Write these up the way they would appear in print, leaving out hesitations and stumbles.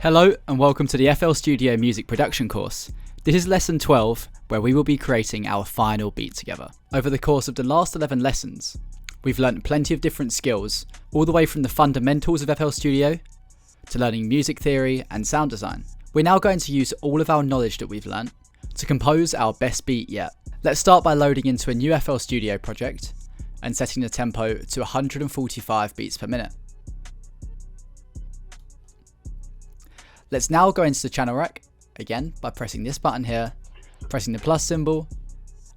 Hello and welcome to the FL Studio Music Production course. This is lesson 12, where we will be creating our final beat together. Over the course of the last 11 lessons, we've learnt plenty of different skills, all the way from the fundamentals of FL Studio to learning music theory and sound design. We're now going to use all of our knowledge that we've learnt to compose our best beat yet. Let's start by loading into a new FL Studio project and setting the tempo to 145 beats per minute. Let's now go into the channel rack, again by pressing this button here, pressing the plus symbol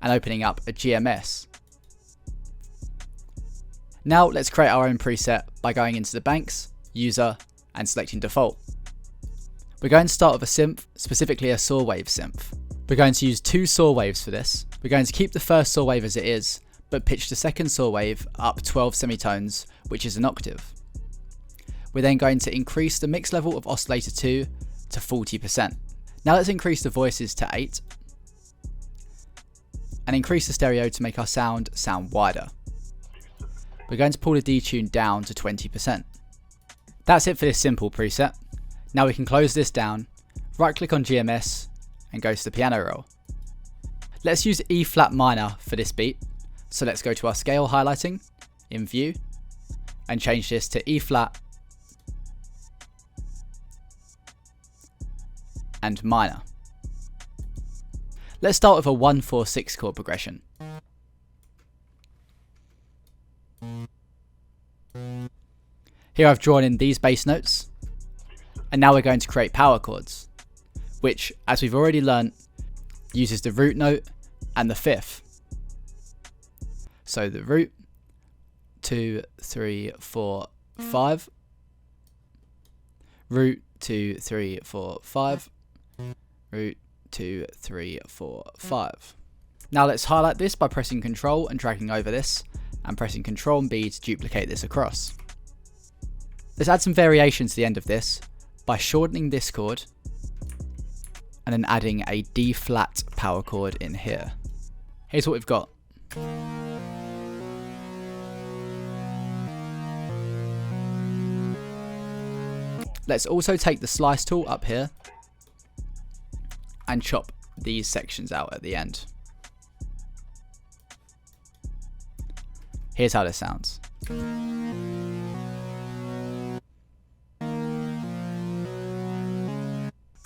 and opening up a GMS. Now let's create our own preset by going into the banks, user and selecting default. We're going to start with a synth, specifically a saw wave synth. We're going to use two saw waves for this. We're going to keep the first saw wave as it is, but pitch the second saw wave up 12 semitones, which is an octave. We're then going to increase the mix level of oscillator 2 to 40%. Now let's increase the voices to 8 and increase the stereo to make our sound wider. We're going to pull the detune down to 20%. That's it for this simple preset. Now we can close this down, right click on GMS and go to the piano roll. Let's use E flat minor for this beat. So let's go to our scale highlighting in view and change this to E flat and minor. Let's start with a 1-4-6 chord progression. Here I've drawn in these bass notes, and now we're going to create power chords, which, as we've already learnt, uses the root note and the fifth. So the root, 2, 3, 4, 5, root, 2, 3, 4, 5, root, 2, 3, 4, 5. Now let's highlight this by pressing Ctrl and dragging over this, and pressing Ctrl and B to duplicate this across. Let's add some variation to the end of this by shortening this chord and then adding a D flat power chord in here. Here's what we've got. Let's also take the slice tool up here and chop these sections out at the end. Here's how this sounds.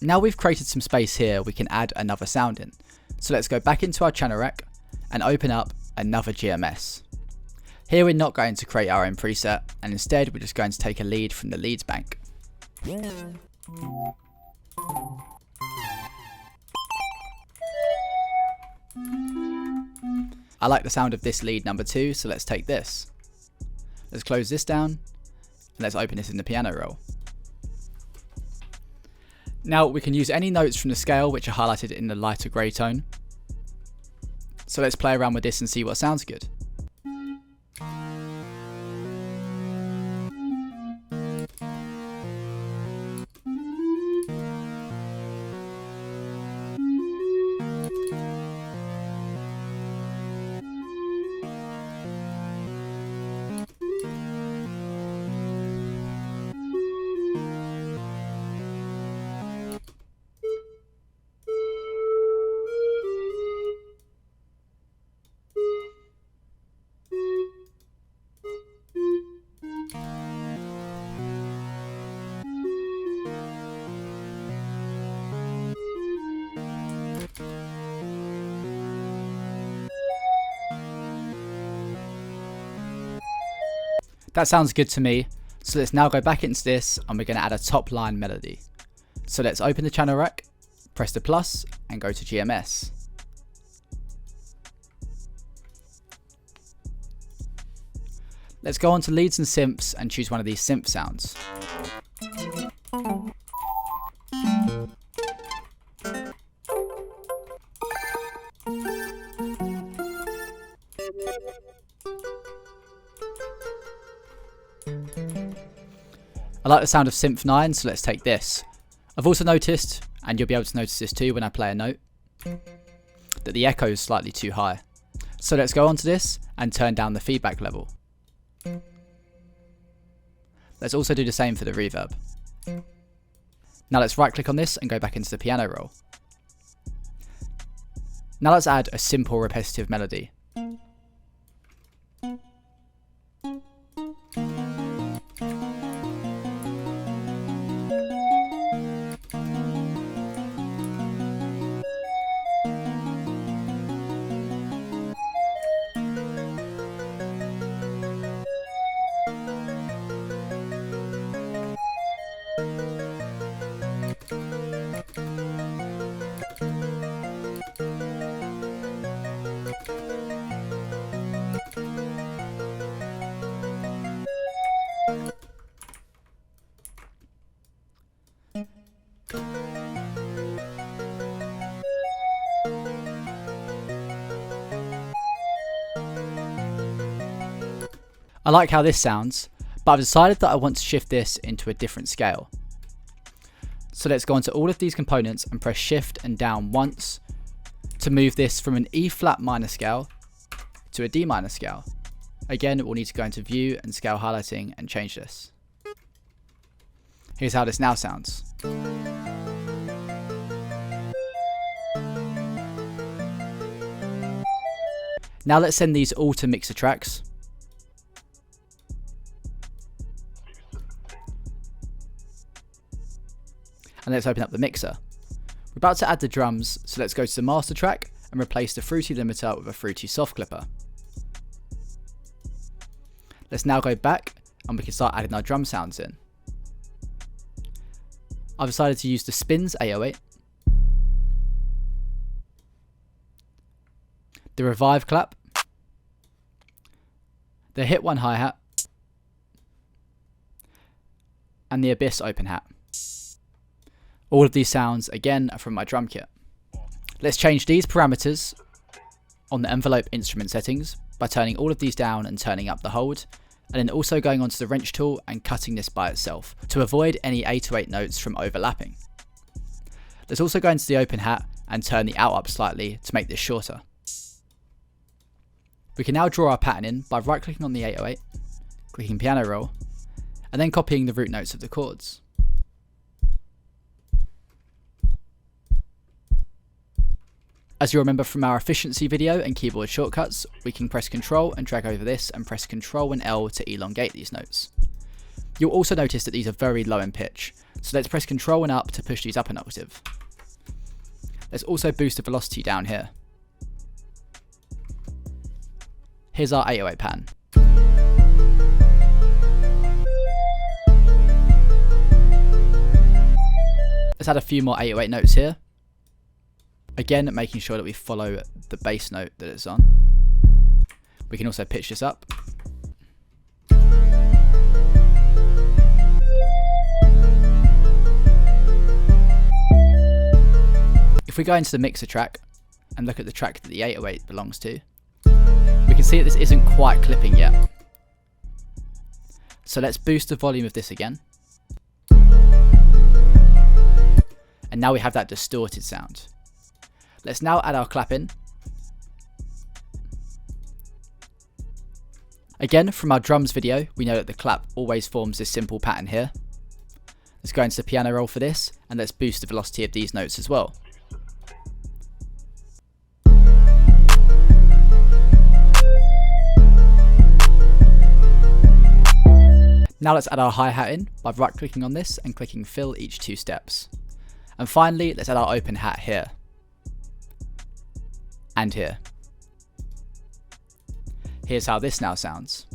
Now we've created some space here, we can add another sound in. So let's go back into our channel rack and open up another GMS. Here we're not going to create our own preset, and instead we're just going to take a lead from the leads bank. I like the sound of this lead number 2, so let's take this. Let's close this down and let's open this in the piano roll. Now we can use any notes from the scale which are highlighted in the lighter grey tone. So let's play around with this and see what sounds good. That sounds good to me, so let's now go back into this and we're going to add a top line melody. So let's open the channel rack, press the plus and go to GMS. Let's go on to leads and synths and choose one of these synth sounds. I like the sound of synth 9, so let's take this. I've also noticed, and you'll be able to notice this too when I play a note, that the echo is slightly too high. So let's go onto this and turn down the feedback level. Let's also do the same for the reverb. Now let's right click on this and go back into the piano roll. Now let's add a simple repetitive melody. I like how this sounds, but I've decided that I want to shift this into a different scale. So let's go onto all of these components and press shift and down once to move this from an E flat minor scale to a D minor scale. Again, we'll need to go into view and scale highlighting and change this. Here's how this now sounds. Now let's send these all to mixer tracks. And let's open up the mixer. We're about to add the drums, so let's go to the master track and replace the fruity limiter with a fruity soft clipper. Let's now go back and we can start adding our drum sounds in. I've decided to use the Spins 808, the Revive clap, the Hit 1 hi-hat, and the Abyss open hat. All of these sounds, again, are from my drum kit. Let's change these parameters on the envelope instrument settings by turning all of these down and turning up the hold, and then also going onto the wrench tool and cutting this by itself to avoid any 808 notes from overlapping. Let's also go into the open hat and turn the out up slightly to make this shorter. We can now draw our pattern in by right clicking on the 808, clicking piano roll, and then copying the root notes of the chords. As you'll remember from our efficiency video and keyboard shortcuts, we can press Ctrl and drag over this and press Ctrl and L to elongate these notes. You'll also notice that these are very low in pitch, so let's press Ctrl and up to push these up an octave. Let's also boost the velocity down here. Here's our 808 pattern. Let's add a few more 808 notes here. Again, making sure that we follow the bass note that it's on. We can also pitch this up. If we go into the mixer track and look at the track that the 808 belongs to, we can see that this isn't quite clipping yet. So let's boost the volume of this again. And now we have that distorted sound. Let's now add our clap in. Again, from our drums video, we know that the clap always forms this simple pattern here. Let's go into the piano roll for this, and let's boost the velocity of these notes as well. Now let's add our hi-hat in by right clicking on this and clicking fill each 2 steps. And finally, let's add our open hat here. And here. Here's how this now sounds.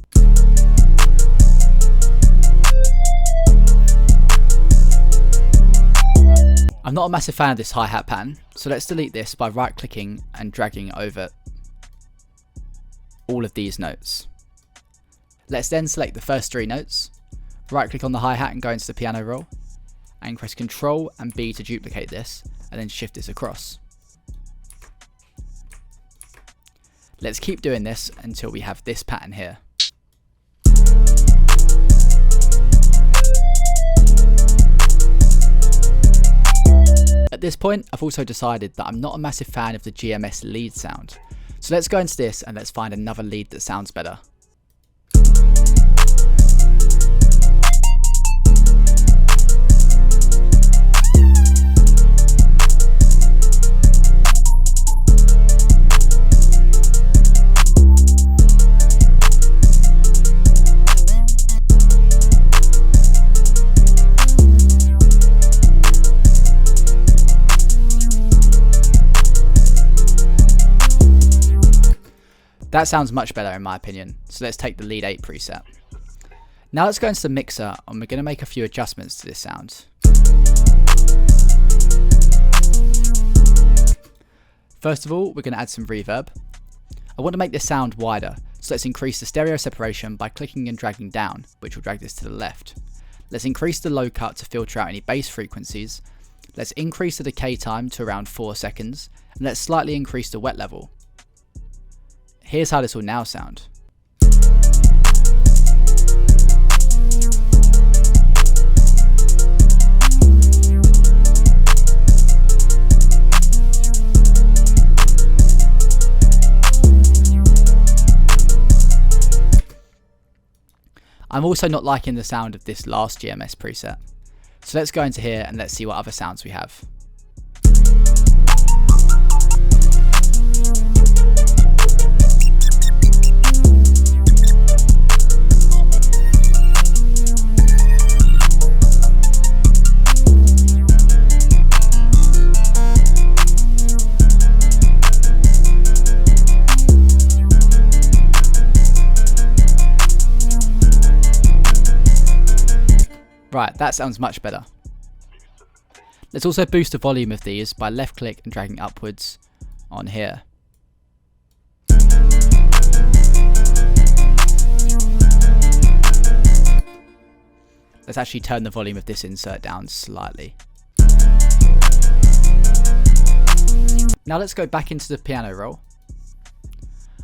I'm not a massive fan of this hi-hat pattern, so let's delete this by right clicking and dragging over all of these notes. Let's then select the first 3 notes, right click on the hi-hat and go into the piano roll, and press Ctrl and B to duplicate this, and then shift this across. Let's keep doing this until we have this pattern here. At this point, I've also decided that I'm not a massive fan of the GMS lead sound. So let's go into this and let's find another lead that sounds better. That sounds much better in my opinion, so let's take the lead 8 preset. Now let's go into the mixer and we're going to make a few adjustments to this sound. First of all, we're going to add some reverb. I want to make this sound wider, so let's increase the stereo separation by clicking and dragging down, which will drag this to the left. Let's increase the low cut to filter out any bass frequencies. Let's increase the decay time to around 4 seconds, and let's slightly increase the wet level. Here's how this will now sound. I'm also not liking the sound of this last GMS preset, so let's go into here and let's see what other sounds we have. Right, that sounds much better. Let's also boost the volume of these by left click and dragging upwards on here. Let's actually turn the volume of this insert down slightly. Now let's go back into the piano roll.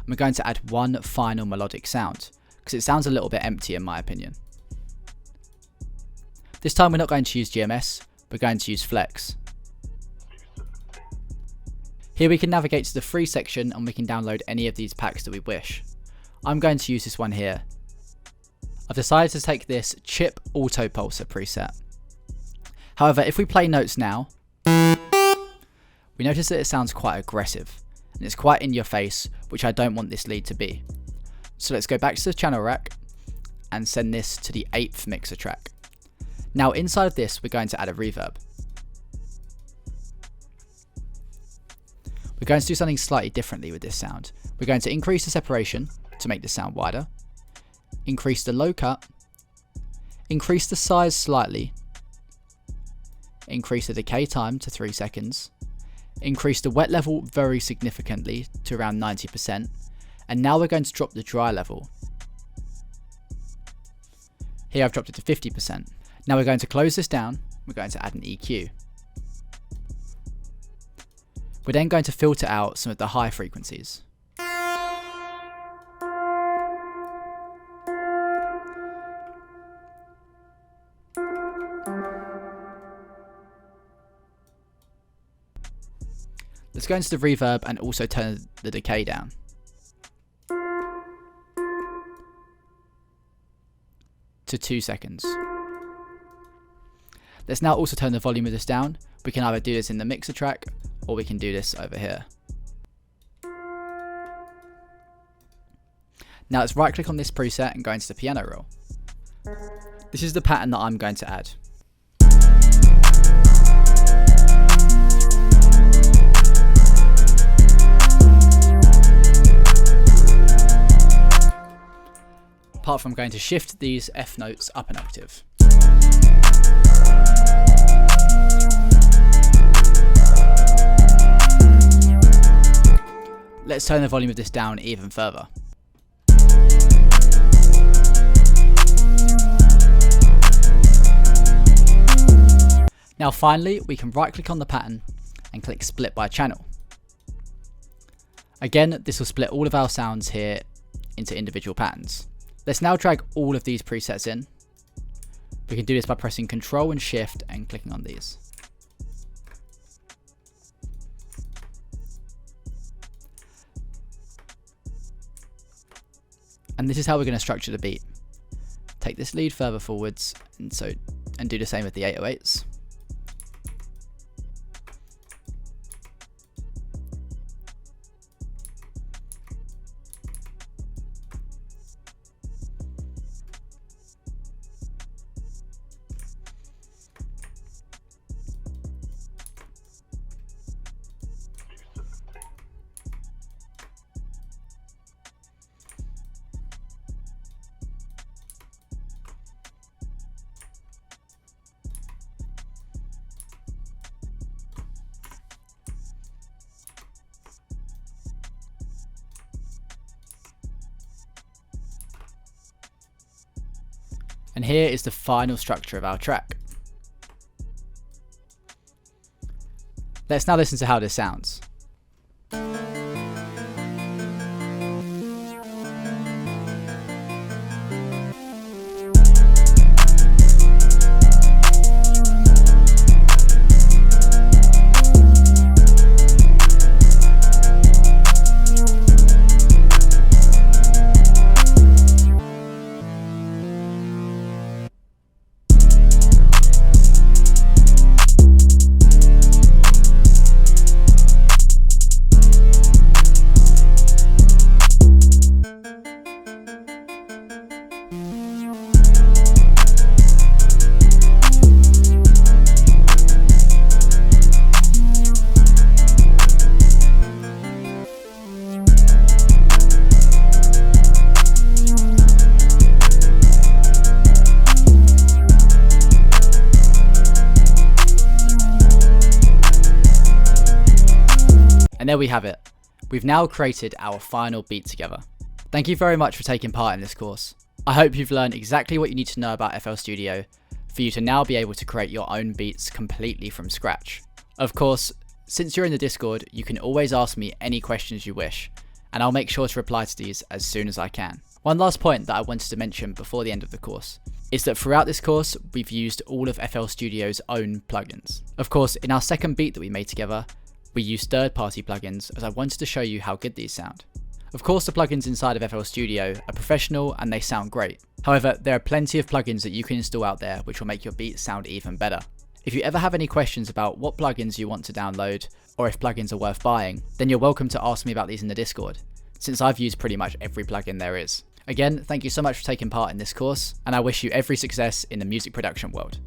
I'm going to add one final melodic sound, because it sounds a little bit empty in my opinion. This time we're not going to use GMS, we're going to use Flex. Here we can navigate to the free section and we can download any of these packs that we wish. I'm going to use this one here. I've decided to take this Chip Auto Pulsar preset. However, if we play notes now, we notice that it sounds quite aggressive and it's quite in your face, which I don't want this lead to be. So let's go back to the channel rack and send this to the 8th mixer track. Now inside of this, we're going to add a reverb. We're going to do something slightly differently with this sound. We're going to increase the separation to make the sound wider, increase the low cut, increase the size slightly, increase the decay time to 3 seconds, increase the wet level very significantly to around 90%, and now we're going to drop the dry level. Here I've dropped it to 50%. Now we're going to close this down, we're going to add an EQ. We're then going to filter out some of the high frequencies. Let's go into the reverb and also turn the decay down. To 2 seconds. Let's now also turn the volume of this down. We can either do this in the mixer track or we can do this over here. Now let's right click on this preset and go into the piano roll. This is the pattern that I'm going to add. Apart from going to shift these F notes up an octave. Let's turn the volume of this down even further. Now finally, we can right click on the pattern and click split by channel. Again, this will split all of our sounds here into individual patterns. Let's now drag all of these presets in. We can do this by pressing Ctrl and Shift and clicking on these. And this is how we're going to structure the beat. Take this lead further forwards and do the same with the 808s. And here is the final structure of our track. Let's now listen to how this sounds. And there we have it. We've now created our final beat together. Thank you very much for taking part in this course. I hope you've learned exactly what you need to know about FL Studio for you to now be able to create your own beats completely from scratch. Of course, since you're in the Discord, you can always ask me any questions you wish, and I'll make sure to reply to these as soon as I can. One last point that I wanted to mention before the end of the course is that throughout this course, we've used all of FL Studio's own plugins. Of course, in our second beat that we made together, we used third-party plugins as I wanted to show you how good these sound. Of course, the plugins inside of FL Studio are professional and they sound great. However, there are plenty of plugins that you can install out there which will make your beats sound even better. If you ever have any questions about what plugins you want to download or if plugins are worth buying, then you're welcome to ask me about these in the Discord, since I've used pretty much every plugin there is. Again, thank you so much for taking part in this course, and I wish you every success in the music production world.